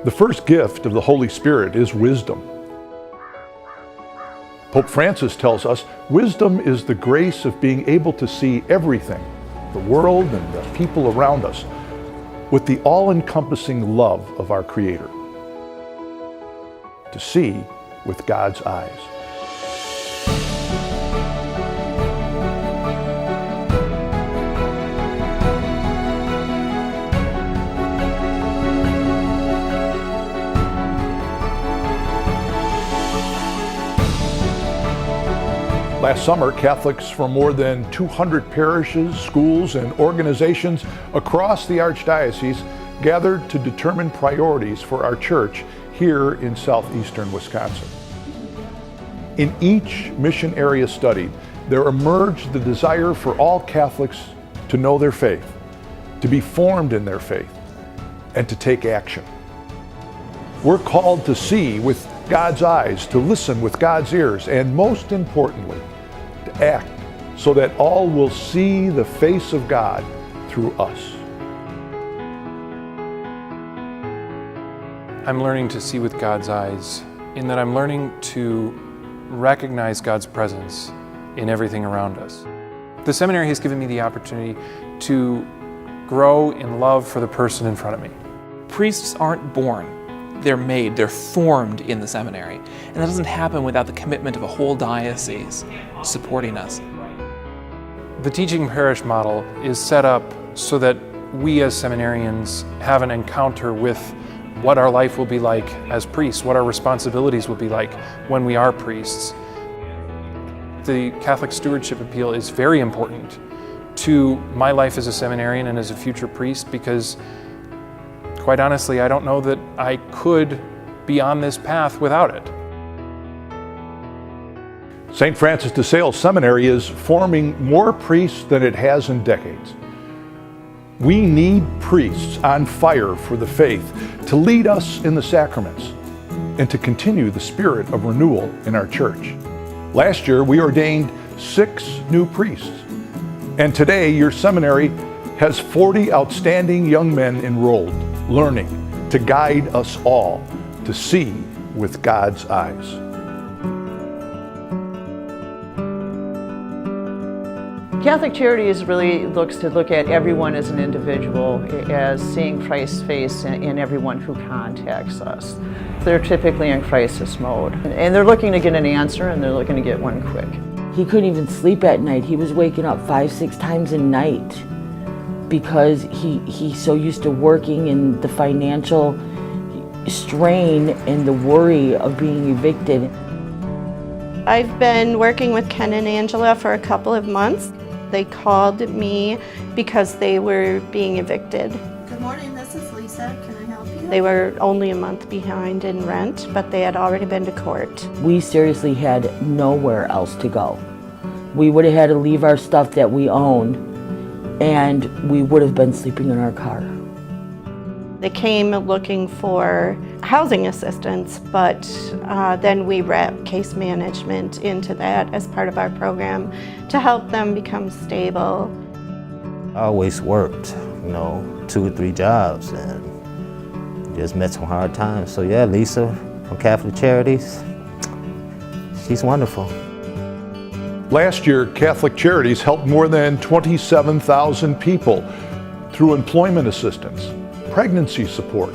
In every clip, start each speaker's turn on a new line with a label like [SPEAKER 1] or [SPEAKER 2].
[SPEAKER 1] The first gift of the Holy Spirit is wisdom. Pope Francis tells us wisdom is the grace of being able to see everything, the world and the people around us, with the all-encompassing love of our Creator. To see with God's eyes. Last summer, Catholics from more than 200 parishes, schools, and organizations across the Archdiocese gathered to determine priorities for our church here in southeastern Wisconsin. In each mission area studied, there emerged the desire for all Catholics to know their faith, to be formed in their faith, and to take action. We're called to see with God's eyes, to listen with God's ears, and most importantly, to act so that all will see the face of God through us.
[SPEAKER 2] I'm learning to see with God's eyes in that I'm learning to recognize God's presence in everything around us. The seminary has given me the opportunity to grow in love for the person in front of me.
[SPEAKER 3] Priests aren't born. They're made, they're formed in the seminary. And that doesn't happen without the commitment of a whole diocese supporting us.
[SPEAKER 2] The teaching parish model is set up so that we as seminarians have an encounter with what our life will be like as priests, what our responsibilities will be like when we are priests. The Catholic Stewardship Appeal is very important to my life as a seminarian and as a future priest because quite honestly, I don't know that I could be on this path without it.
[SPEAKER 1] St. Francis de Sales Seminary is forming more priests than it has in decades. We need priests on fire for the faith to lead us in the sacraments and to continue the spirit of renewal in our church. Last year, we ordained 6 new priests, and today your seminary has 40 outstanding young men enrolled, learning to guide us all to see with God's eyes.
[SPEAKER 4] Catholic Charities really looks to look at everyone as an individual, as seeing Christ's face in everyone who contacts us. They're typically in crisis mode, and they're looking to get an answer, and they're looking to get one quick.
[SPEAKER 5] He couldn't even sleep at night. He was waking up 5-6 times a night because he's so used to working and the financial strain and the worry of being evicted.
[SPEAKER 6] I've been working with Ken and Angela for a couple of months. They called me because they were being evicted.
[SPEAKER 7] Good morning, this is Lisa. Can I help you?
[SPEAKER 6] They were only a month behind in rent, but they had already been to court.
[SPEAKER 5] We seriously had nowhere else to go. We would have had to leave our stuff that we owned, and we would have been sleeping in our car.
[SPEAKER 6] They came looking for housing assistance, but then we wrapped case management into that as part of our program to help them become stable.
[SPEAKER 8] I always worked, 2 or 3 jobs and just met some hard times. So yeah, Lisa from Catholic Charities, she's wonderful.
[SPEAKER 1] Last year, Catholic Charities helped more than 27,000 people through employment assistance, pregnancy support,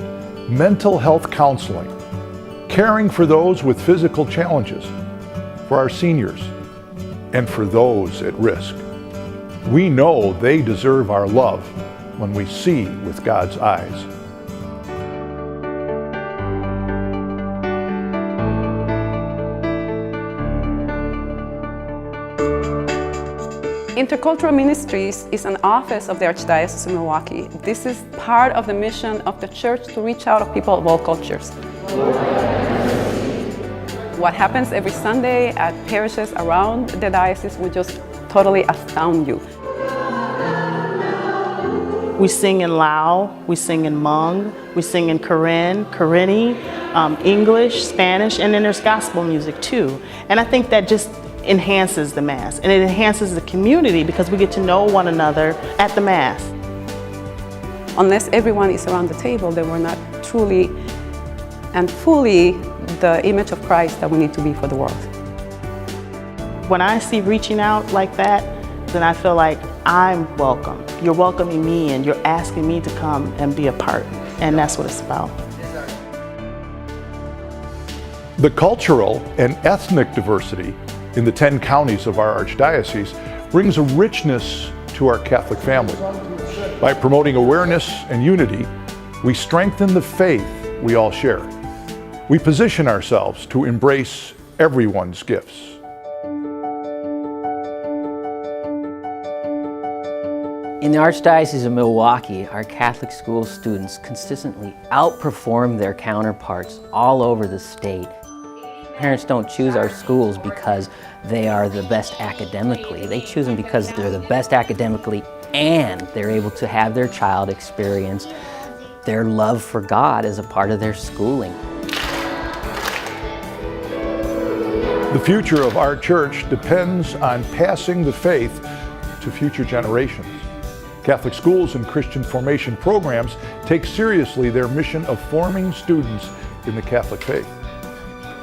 [SPEAKER 1] mental health counseling, caring for those with physical challenges, for our seniors, and for those at risk. We know they deserve our love when we see with God's eyes.
[SPEAKER 9] Intercultural Ministries is an office of the Archdiocese of Milwaukee. This is part of the mission of the church to reach out to people of all cultures. What happens every Sunday at parishes around the diocese will just totally astound you.
[SPEAKER 10] We sing in Lao, we sing in Hmong, we sing in Karen, Karenni, English, Spanish, and then there's gospel music too. And I think that just enhances the Mass, and it enhances the community because we get to know one another at the Mass.
[SPEAKER 9] Unless everyone is around the table, then we're not truly and fully the image of Christ that we need to be for the world.
[SPEAKER 10] When I see reaching out like that, then I feel like I'm welcome. You're welcoming me and you're asking me to come and be a part. And that's what it's about.
[SPEAKER 1] The cultural and ethnic diversity in the 10 counties of our archdiocese brings a richness to our Catholic family. By promoting awareness and unity, we strengthen the faith we all share. We position ourselves to embrace everyone's gifts.
[SPEAKER 11] In the Archdiocese of Milwaukee, our Catholic school students consistently outperform their counterparts all over the state. Parents don't choose our schools because they are the best academically. They choose them because they're the best academically and they're able to have their child experience their love for God as a part of their schooling.
[SPEAKER 1] The future of our church depends on passing the faith to future generations. Catholic schools and Christian formation programs take seriously their mission of forming students in the Catholic faith.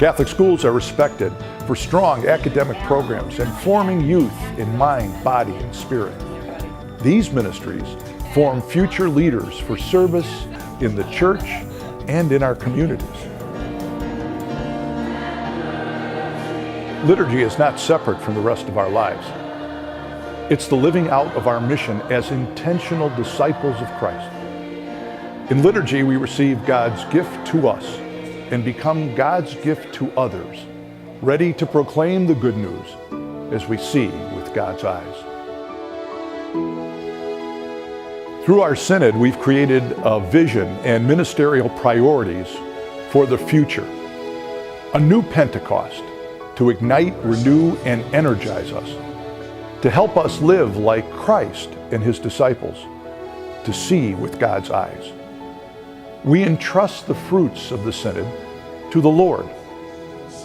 [SPEAKER 1] Catholic schools are respected for strong academic programs and forming youth in mind, body, and spirit. These ministries form future leaders for service in the church and in our communities. Liturgy is not separate from the rest of our lives. It's the living out of our mission as intentional disciples of Christ. In liturgy, we receive God's gift to us and become God's gift to others, ready to proclaim the good news as we see with God's eyes. Through our synod, we've created a vision and ministerial priorities for the future, a new Pentecost to ignite, renew, and energize us, to help us live like Christ and his disciples, to see with God's eyes. We entrust the fruits of the synod to the Lord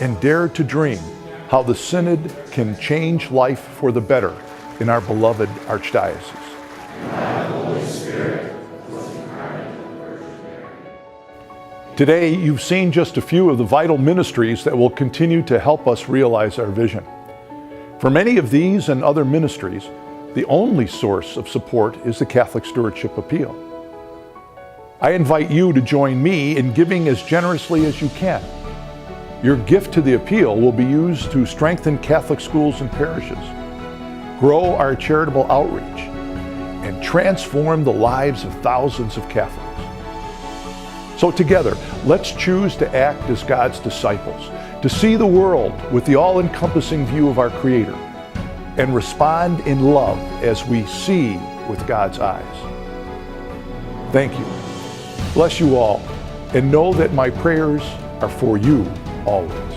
[SPEAKER 1] and dare to dream how the synod can change life for the better in our beloved archdiocese. Today, you've seen just a few of the vital ministries that will continue to help us realize our vision. For many of these and other ministries, the only source of support is the Catholic Stewardship Appeal. I invite you to join me in giving as generously as you can. Your gift to the appeal will be used to strengthen Catholic schools and parishes, grow our charitable outreach, and transform the lives of thousands of Catholics. So together, let's choose to act as God's disciples, to see the world with the all-encompassing view of our Creator, and respond in love as we see with God's eyes. Thank you. Bless you all, and know that my prayers are for you always.